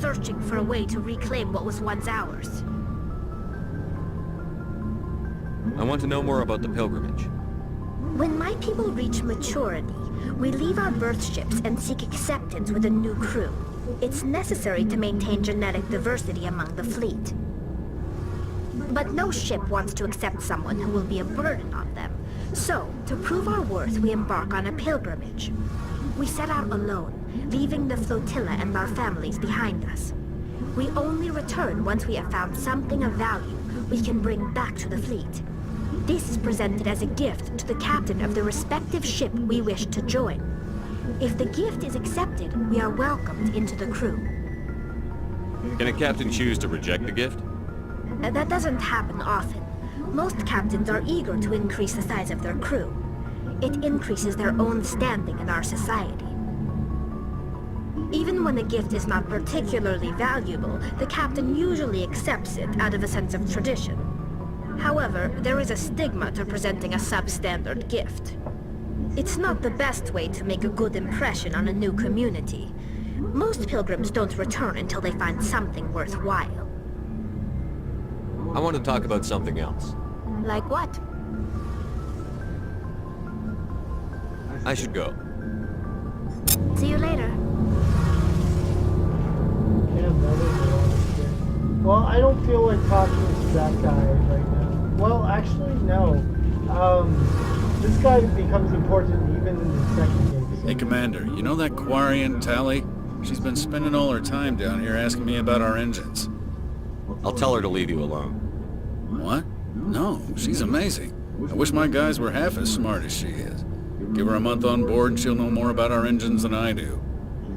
searching for a way to reclaim what was once ours. I want to know more about the pilgrimage. When my people reach maturity, we leave our birth ships and seek acceptance with a new crew. It's necessary to maintain genetic diversity among the fleet. But no ship wants to accept someone who will be a burden on them. So, to prove our worth, we embark on a pilgrimage. We set out alone, leaving the flotilla and our families behind us. We only return once we have found something of value we can bring back to the fleet. This is presented as a gift to the captain of the respective ship we wish to join. If the gift is accepted, we are welcomed into the crew. Can a captain choose to reject the gift? That doesn't happen often. Most captains are eager to increase the size of their crew. It increases their own standing in our society. Even when a gift is not particularly valuable, the captain usually accepts it out of a sense of tradition. However, there is a stigma to presenting a substandard gift. It's not the best way to make a good impression on a new community. Most pilgrims don't return until they find something worthwhile. I want to talk about something else. Like what? I should go. See you later. Damn, that is a lot of shit. Well, I don't feel like talking to that guy right now. Well, actually, no. This guy becomes important even in the second game. Hey, Commander, you know that Quarian, Tali? She's been spending all her time down here asking me about our engines. I'll tell her to leave you alone. What? No, she's amazing. I wish my guys were half as smart as she is. Give her a month on board and she'll know more about our engines than I do.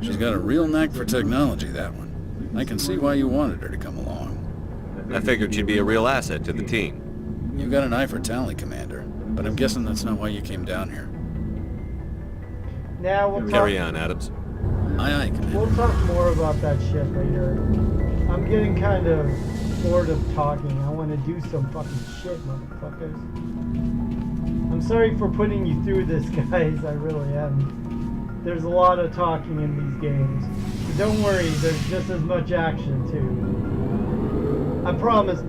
She's got a real knack for technology, that one. I can see why you wanted her to come along. I figured she'd be a real asset to the team. You got an eye for Tali, Commander, but I'm guessing that's not why you came down here. Now we'll Carry on, Adams. Aye, aye, Commander. We'll talk more about that shit later. I'm getting kind of bored of talking. I want to do some fucking shit, motherfuckers. I'm sorry for putting you through this, guys. I really am. There's a lot of talking in these games. But don't worry, there's just as much action, too. I promise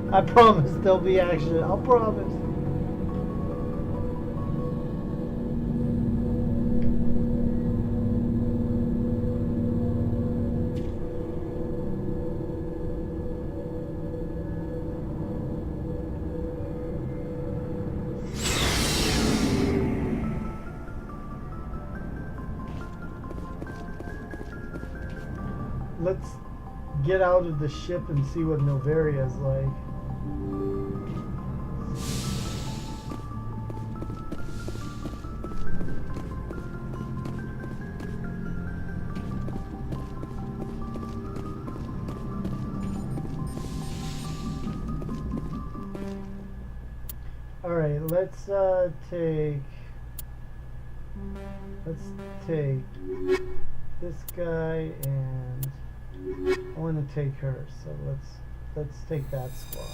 there'll be action. I'll promise. Let's get out of the ship and see what Novaria's like. Alright, let's take this guy, and I want to take her, so let's take that squad.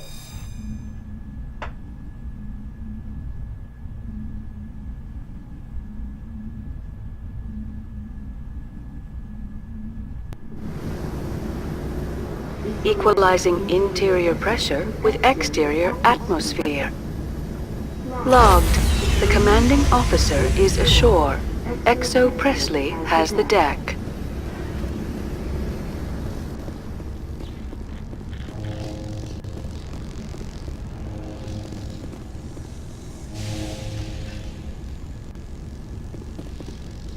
Equalizing interior pressure with exterior atmosphere. Logged. The commanding officer is ashore. Exo Presley has the deck.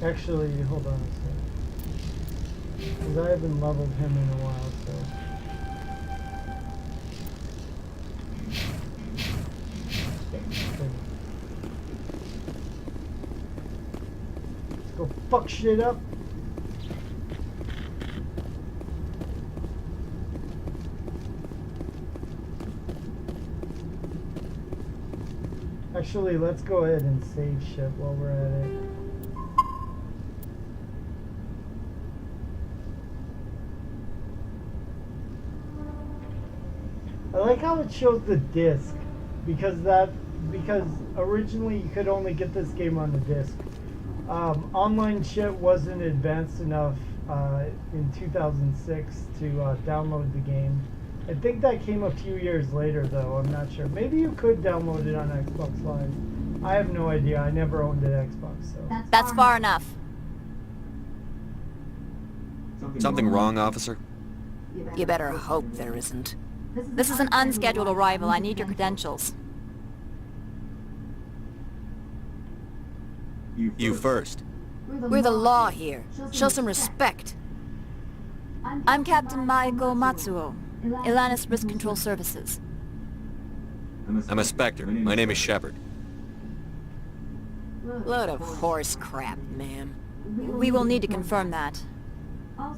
Actually, hold on a second. Because I haven't leveled him in a while, so... Let's go fuck shit up. Actually, let's go ahead and save shit while we're at it. I like how it shows the disc, because originally you could only get this game on the disc. Online shit wasn't advanced enough in 2006 to download the game. I think that came a few years later, though. I'm not sure. Maybe you could download it on Xbox Live. I have no idea. I never owned an Xbox, so. That's far enough. Something wrong, officer? You better hope there isn't. This is an unscheduled arrival. I need your credentials. You first. We're the law here. Show some respect. I'm Captain Maiko Matsuo, Ilanis Risk Control Services. I'm a Spectre. My name is Shepard. Load of horse crap, ma'am. We will need to confirm that.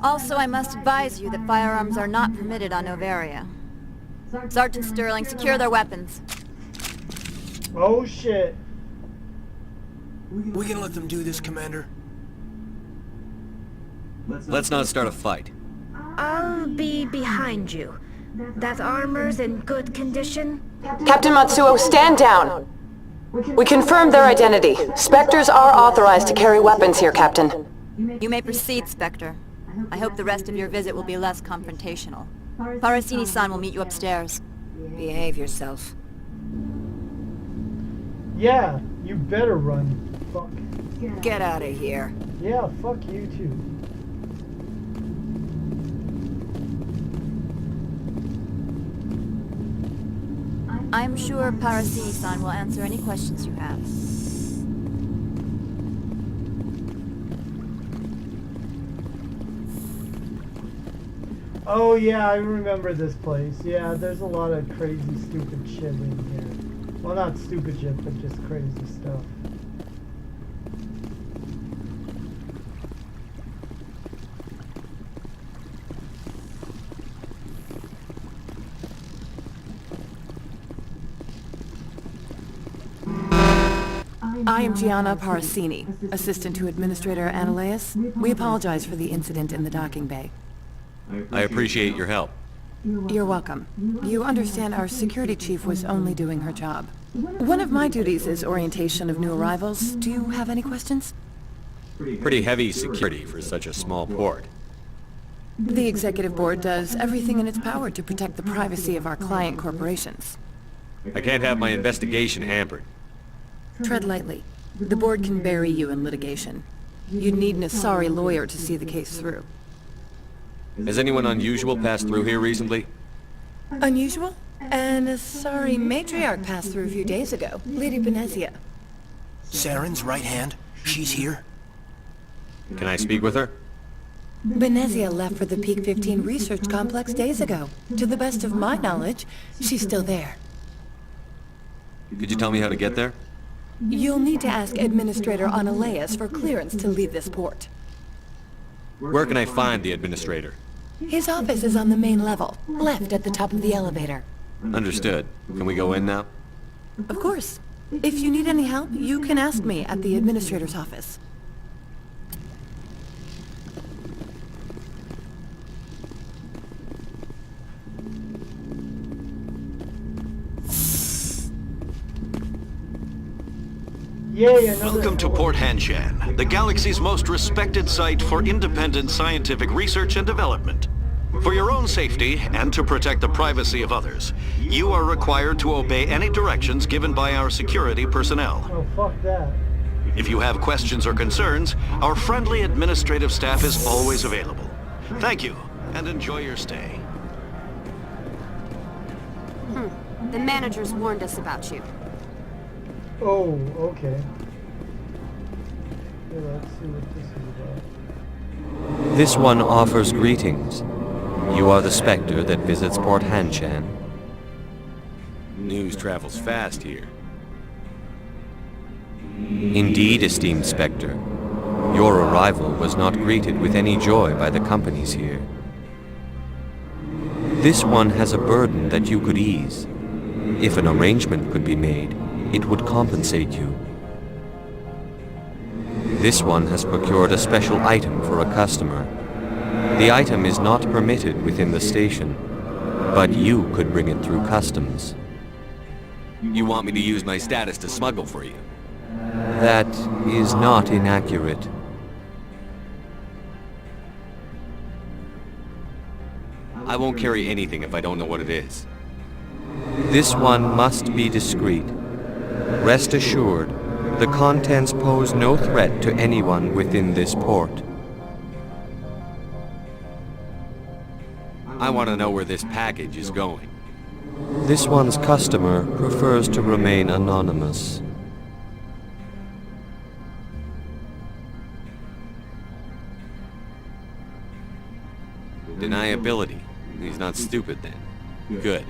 Also, I must advise you that firearms are not permitted on Noveria. Sergeant Sterling, secure their weapons. Oh, shit. We can let them do this, Commander. Let's not start a fight. I'll be behind you. That armor's in good condition? Captain Matsuo, stand down. We confirmed their identity. Spectres are authorized to carry weapons here, Captain. You may proceed, Spectre. I hope the rest of your visit will be less confrontational. Parasini-san will meet you upstairs. Behave yourself. Yeah, you better run. Fuck. Get out of here. Yeah, fuck you too. I'm sure Parasini-san will answer any questions you have. Oh yeah, I remember this place. Yeah, there's a lot of crazy, stupid shit in here. Well, not stupid shit, but just crazy stuff. I am Gianna Parasini, assistant to Administrator Ananias. We apologize for the incident in the docking bay. I appreciate your help. You're welcome. You understand our security chief was only doing her job. One of my duties is orientation of new arrivals. Do you have any questions? Pretty heavy security for such a small port. The executive board does everything in its power to protect the privacy of our client corporations. I can't have my investigation hampered. Tread lightly. The board can bury you in litigation. You'd need an Asari lawyer to see the case through. Has anyone unusual passed through here recently? Unusual? An Asari matriarch passed through a few days ago, Lady Benezia. Saren's right hand. She's here. Can I speak with her? Benezia left for the Peak 15 research complex days ago. To the best of my knowledge, she's still there. Could you tell me how to get there? You'll need to ask Administrator Ananias for clearance to leave this port. Where can I find the administrator? His office is on the main level, left at the top of the elevator. Understood. Can we go in now? Of course. If you need any help, you can ask me at the administrator's office. Yay, another... Welcome to Port Hanshan, the galaxy's most respected site for independent scientific research and development. For your own safety, and to protect the privacy of others, you are required to obey any directions given by our security personnel. Oh, fuck that. If you have questions or concerns, our friendly administrative staff is always available. Thank you, and enjoy your stay. The managers warned us about you. Oh, okay. Yeah, let's see what this is about. This one offers greetings. You are the Spectre that visits Port Hanshan. News travels fast here. Indeed, esteemed Spectre. Your arrival was not greeted with any joy by the companies here. This one has a burden that you could ease. If an arrangement could be made, it would compensate you. This one has procured a special item for a customer. The item is not permitted within the station, but you could bring it through customs. You want me to use my status to smuggle for you? That is not inaccurate. I won't carry anything if I don't know what it is. This one must be discreet. Rest assured, the contents pose no threat to anyone within this port. I want to know where this package is going. This one's customer prefers to remain anonymous. Deniability. He's not stupid then. Good.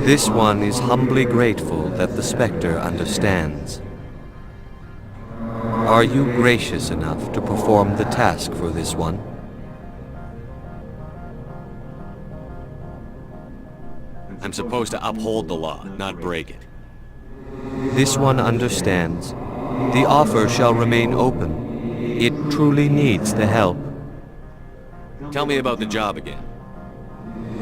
This one is humbly grateful that the Spectre understands. Are you gracious enough to perform the task for this one? I'm supposed to uphold the law, not break it. This one understands. The offer shall remain open. It truly needs the help. Tell me about the job again.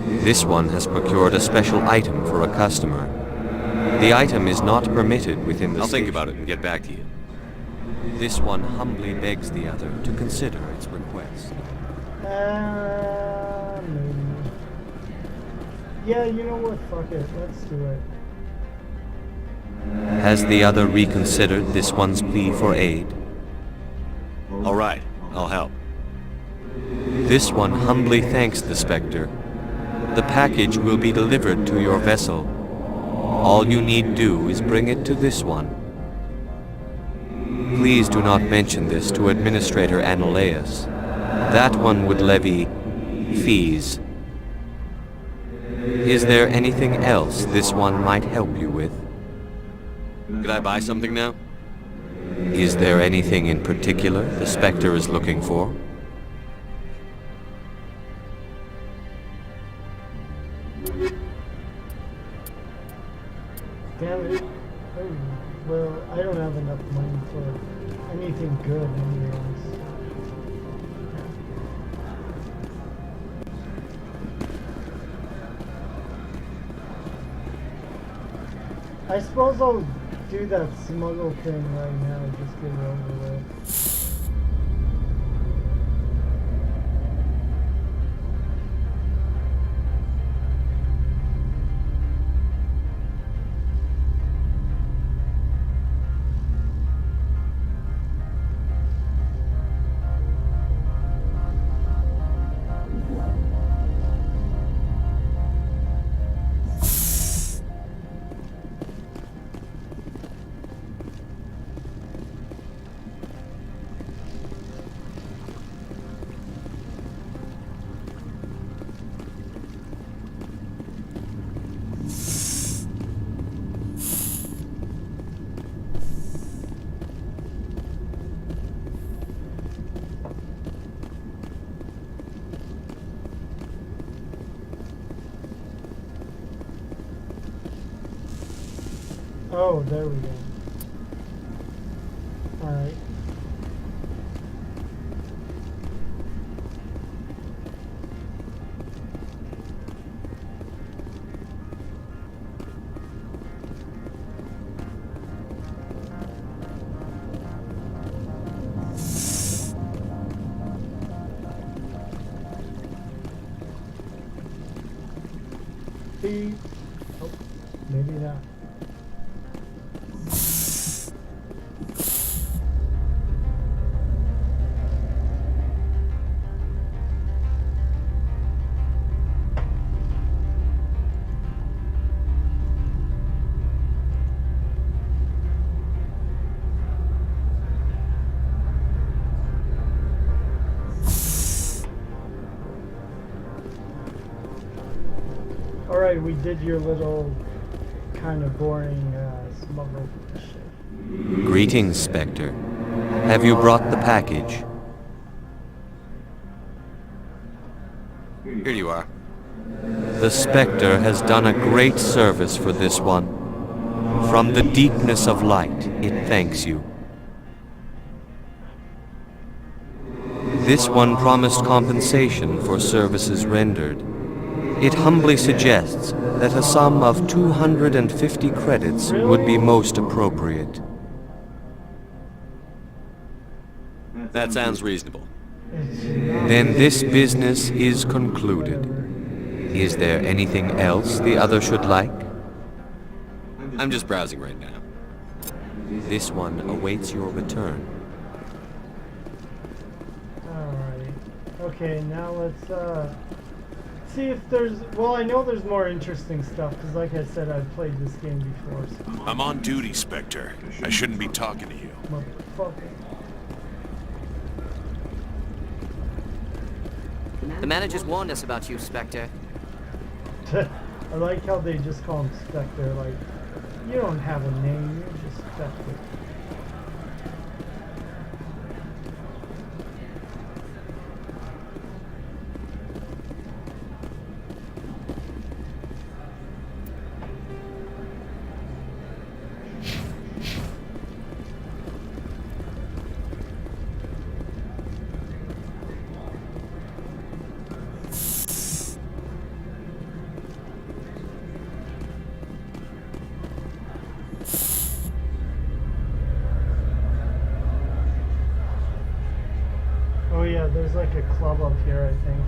This one has procured a special item for a customer. The item is not permitted within the station. I'll think about it and get back to you. This one humbly begs the other to consider its request. Maybe. Yeah, you know what? Fuck it. Let's do it. Has the other reconsidered this one's plea for aid? All right, I'll help. This one humbly thanks the Spectre. The package will be delivered to your vessel. All you need do is bring it to this one. Please do not mention this to Administrator Annileus. That one would levy fees. Is there anything else this one might help you with? Could I buy something now? Is there anything in particular the Spectre is looking for? Damn it. Oh, well, I don't have enough money for anything good anyways. I suppose I'll do that smuggle thing right now, just get it over with. Oh, there we go. Alright. Beep. Oh, maybe not. Alright, we did your little kind of boring smuggle shit. Greetings, Spectre. Have you brought the package? Here you are. The Spectre has done a great service for this one. From the deepness of light, it thanks you. This one promised compensation for services rendered. It humbly suggests that a sum of 250 credits would be most appropriate. That sounds reasonable. Then this business is concluded. Is there anything else the other should like? I'm just browsing right now. This one awaits your return. Alright. Okay, now let's see if there's... Well, I know there's more interesting stuff, because like I said, I've played this game before, so... I'm on duty, Spectre. I shouldn't be talking to you. Motherfucker. The managers warned us about you, Spectre. I like how they just call him Spectre, like, you don't have a name, you're just Spectre. Oh yeah, there's like a club up here, I think.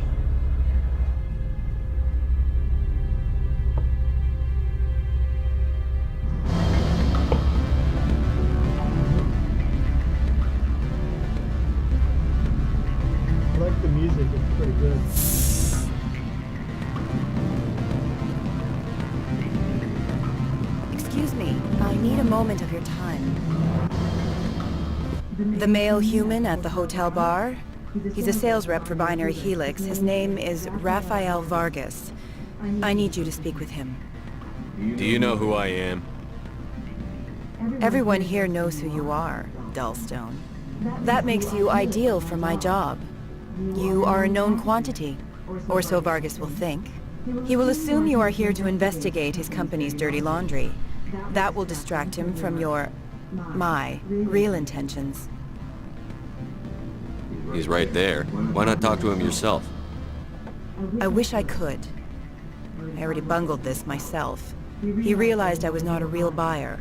I like the music, it's pretty good. Excuse me, I need a moment of your time. The male human at the hotel bar? He's a sales rep for Binary Helix. His name is Rafael Vargas. I need you to speak with him. Do you know who I am? Everyone here knows who you are, Dullstone. That makes you ideal for my job. You are a known quantity, or so Vargas will think. He will assume you are here to investigate his company's dirty laundry. That will distract him from my real intentions. He's right there. Why not talk to him yourself? I wish I could. I already bungled this myself. He realized I was not a real buyer.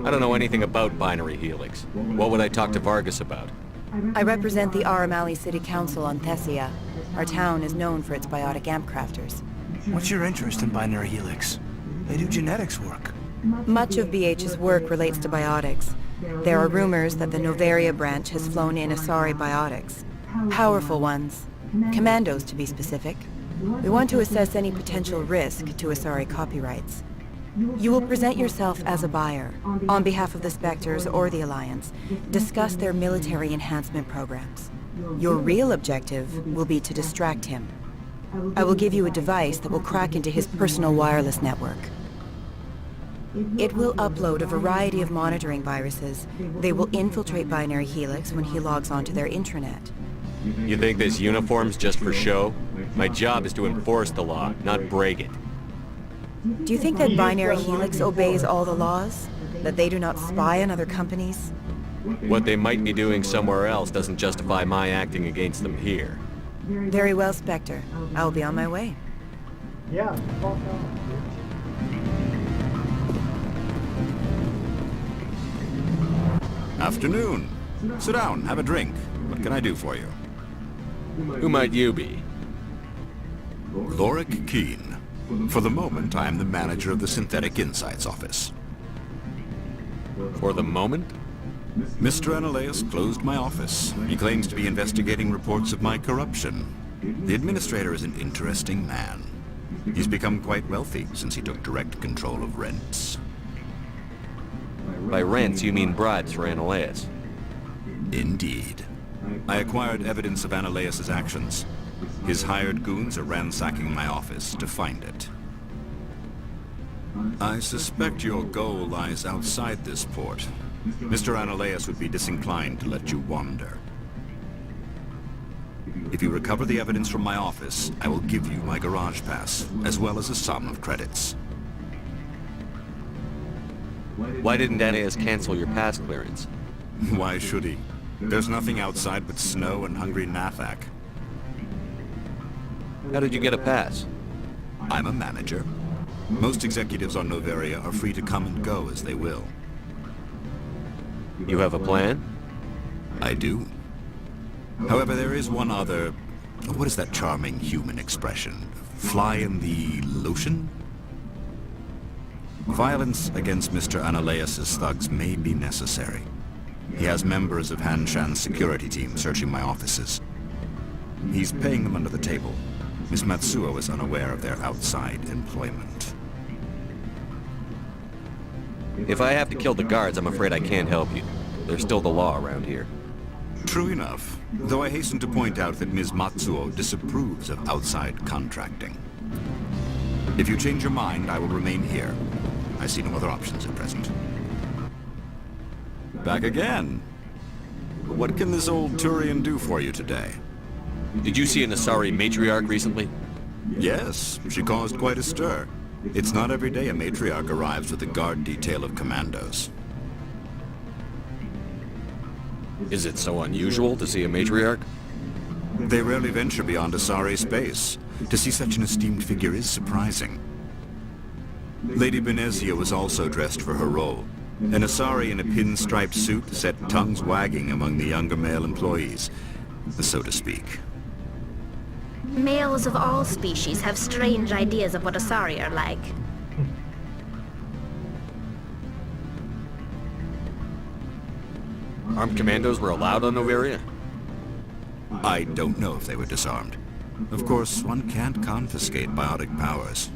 I don't know anything about Binary Helix. What would I talk to Vargas about? I represent the Aramali City Council on Thessia. Our town is known for its biotic amp crafters. What's your interest in Binary Helix? They do genetics work. Much of BH's work relates to biotics. There are rumors that the Noveria branch has flown in Asari biotics. Powerful ones. Commandos, to be specific. We want to assess any potential risk to Asari copyrights. You will present yourself as a buyer, on behalf of the Spectres or the Alliance. Discuss their military enhancement programs. Your real objective will be to distract him. I will give you a device that will crack into his personal wireless network. It will upload a variety of monitoring viruses. They will infiltrate Binary Helix when he logs onto their intranet. You think this uniform's just for show? My job is to enforce the law, not break it. Do you think that Binary Helix obeys all the laws? That they do not spy on other companies? What they might be doing somewhere else doesn't justify my acting against them here. Very well, Spectre. I will be on my way. Yeah, fuck off, Afternoon. Sit down, have a drink. What can I do for you? Who might you be? Lorik Keene. For the moment, I am the manager of the Synthetic Insights office. For the moment? Mr. Analeas closed my office. He claims to be investigating reports of my corruption. The administrator is an interesting man. He's become quite wealthy since he took direct control of rents. By rents, you mean bribes for Analeas? Indeed. I acquired evidence of Analeas' actions. His hired goons are ransacking my office to find it. I suspect your goal lies outside this port. Mr. Analeas would be disinclined to let you wander. If you recover the evidence from my office, I will give you my garage pass, as well as a sum of credits. Why didn't Analeas cancel your pass clearance? Why should he? There's nothing outside but snow and hungry Nathak. How did you get a pass? I'm a manager. Most executives on Noveria are free to come and go as they will. You have a plan? I do. However, there is one other What is that charming human expression? Fly in the lotion? Violence against Mr. Analaeus' thugs may be necessary. He has members of Han Shan's security team searching my offices. He's paying them under the table. Miss Matsuo is unaware of their outside employment. If I have to kill the guards, I'm afraid I can't help you. There's still the law around here. True enough, though I hasten to point out that Ms. Matsuo disapproves of outside contracting. If you change your mind, I will remain here. I see no other options at present. Back again. What can this old Turian do for you today? Did you see an Asari matriarch recently? Yes, she caused quite a stir. It's not every day a matriarch arrives with a guard detail of commandos. Is it so unusual to see a matriarch? They rarely venture beyond Asari space. To see such an esteemed figure is surprising. Lady Benezia was also dressed for her role. An Asari in a pinstriped suit set tongues wagging among the younger male employees, so to speak. Males of all species have strange ideas of what Asari are like. Armed commandos were allowed on Noveria? I don't know if they were disarmed. Of course, one can't confiscate biotic powers.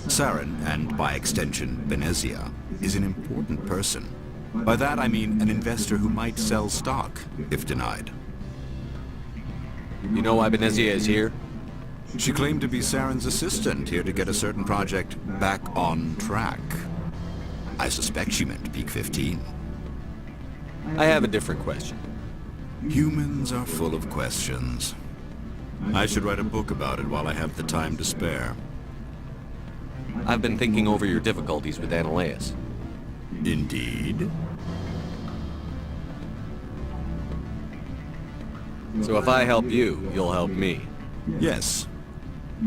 Saren, and by extension, Benezia, is an important person. By that I mean an investor who might sell stock, if denied. You know why Benezia is here? She claimed to be Saren's assistant, here to get a certain project back on track. I suspect she meant Peak 15. I have a different question. Humans are full of questions. I should write a book about it while I have the time to spare. I've been thinking over your difficulties with Analaeus. Indeed? So if I help you, you'll help me. Yes.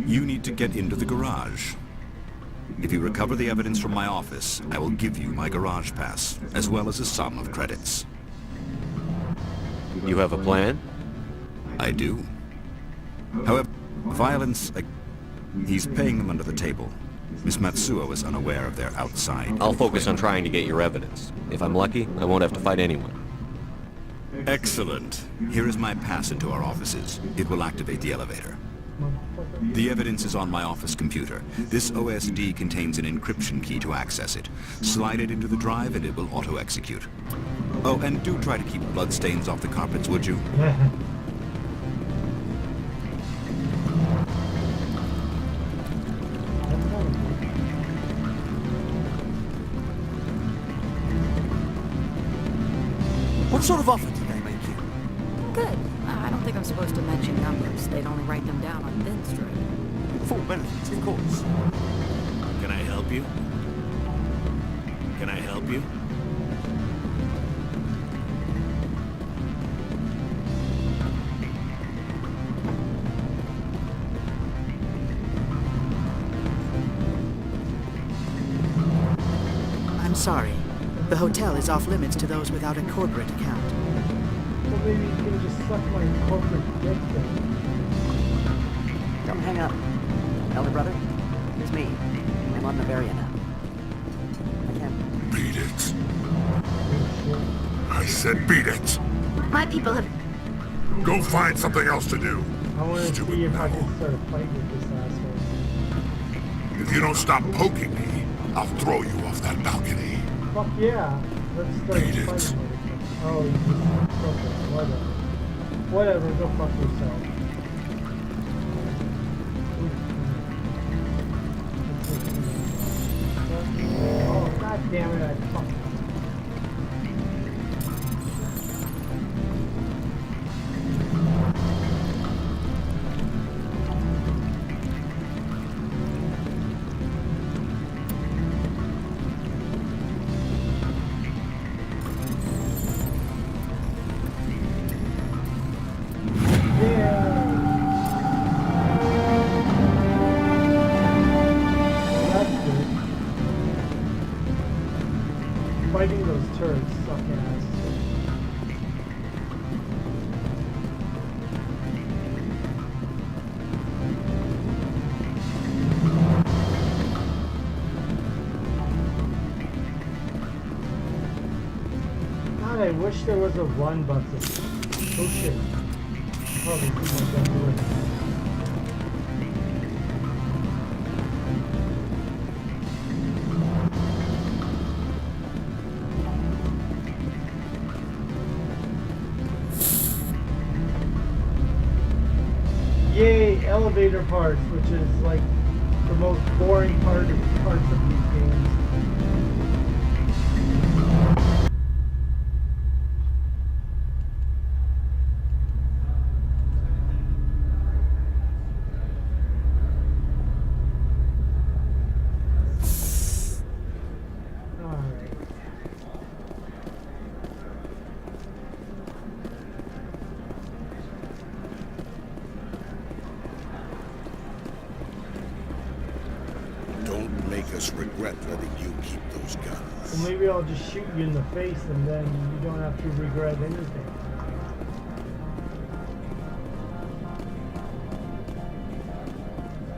You need to get into the garage. If you recover the evidence from my office, I will give you my garage pass, as well as a sum of credits. You have a plan? I do. However, violence... He's paying them under the table. Miss Matsuo is unaware of their outside... I'll focus on trying to get your evidence. If I'm lucky, I won't have to fight anyone. Excellent. Here is my pass into our offices. It will activate the elevator. The evidence is on my office computer. This OSD contains an encryption key to access it. Slide it into the drive and it will auto-execute. Oh, and do try to keep bloodstains off the carpets, would you? What sort of offer did they make you? Good. I don't think I'm supposed to mention numbers. They'd only write them down on thin string. Full benefits, of course. Can I help you? Can I help you? I'm sorry. The hotel is off limits to those without a corporate account. Well, maybe you can just suck my corporate dick then. Come hang up. Elder brother, it's me. I'm on Noveria now. I can't... Beat it. I said beat it. My people have... Go find something else to do. I want to see if I can start a fight with this asshole. If you don't stop poking me, I'll throw you off that balcony. Fuck yeah. Let's start Beat fighting it. with it. Oh, you just... Okay, whatever. Whatever, go fuck yourself. Oh, god damn it, I fucked up. Yeah. wish there was a run button. Oh shit. Probably keep myself doing it. Yay, elevator parts, which is like the most boring parts of these games. Regret letting you keep those guns. Well, maybe I'll just shoot you in the face and then you don't have to regret anything.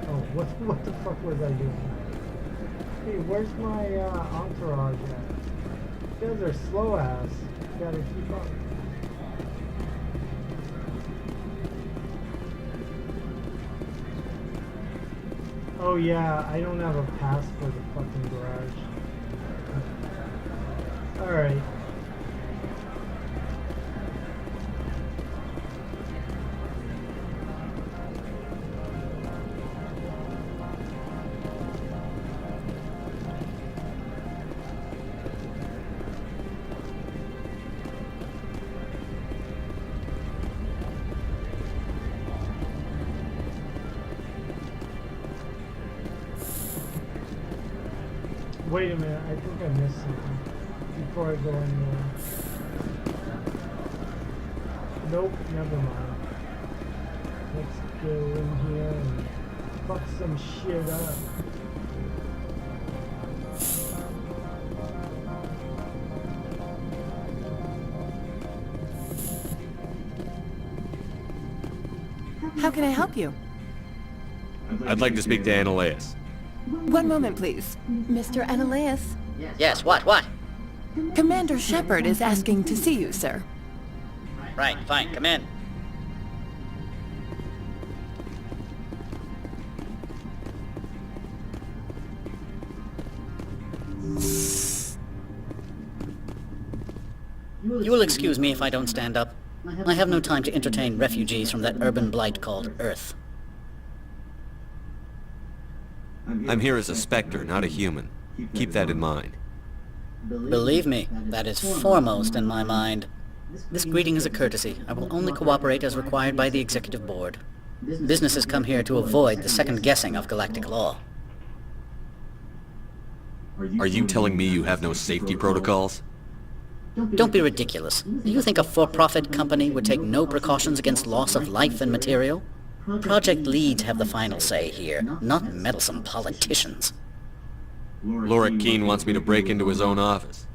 Oh, what the fuck was I doing? Hey, where's my entourage at? You guys are slow ass. Gotta keep up. Oh yeah, I don't have a pass for the fucking garage. Alright. Wait a minute, I think I missed something before I go in there. Nope, never mind. Let's go in here and fuck some shit up. How can I help you? I'd like to speak to Annaleas. One moment, please. Mr. Annaleas? Yes, what? Commander Shepard is asking to see you, sir. Right, fine, come in. You will excuse me if I don't stand up. I have no time to entertain refugees from that urban blight called Earth. I'm here as a Spectre, not a human. Keep that in mind. Believe me, that is foremost in my mind. This greeting is a courtesy. I will only cooperate as required by the Executive Board. Businesses come here to avoid the second guessing of galactic law. Are you telling me you have no safety protocols? Don't be ridiculous. Do you think a for-profit company would take no precautions against loss of life and material? Project leads have the final say here, not meddlesome politicians. Lorik Keene wants me to break into his own office.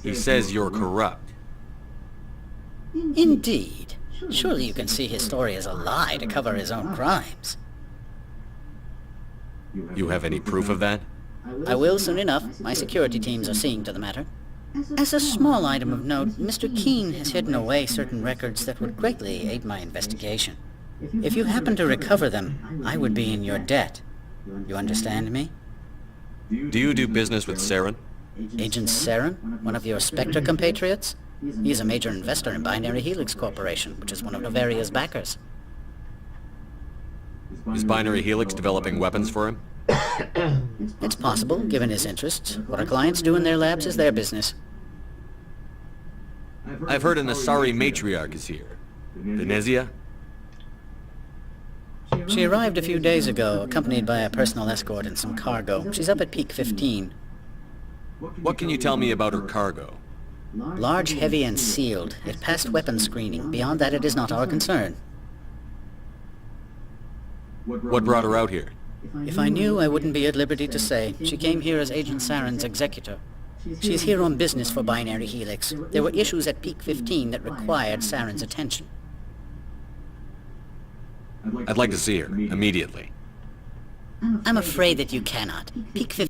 He says you're corrupt. Indeed. Surely you can see his story as a lie to cover his own crimes. You have any proof of that? I will soon enough. My security teams are seeing to the matter. As a small item of note, Mr. Keene has hidden away certain records that would greatly aid my investigation. If you happen to recover them, I would be in your debt. You understand me? Do you do business with Saren? Agent Saren? One of your Spectre compatriots? He is a major investor in Binary Helix Corporation, which is one of Novaria's backers. Is Binary Helix developing weapons for him? It's possible, given his interests. What our clients do in their labs is their business. I've heard an Asari matriarch is here. Venezia? She arrived a few days ago, accompanied by a personal escort and some cargo. She's up at Peak 15. What can you tell me about her cargo? Large, heavy, and sealed. It passed weapons screening. Beyond that, it is not our concern. What brought her out here? If I knew, I wouldn't be at liberty to say. She came here as Agent Saren's executor. She's here on business for Binary Helix. There were issues at Peak 15 that required Saren's attention. I'd like to see her, immediately. I'm afraid that you cannot. Peak 15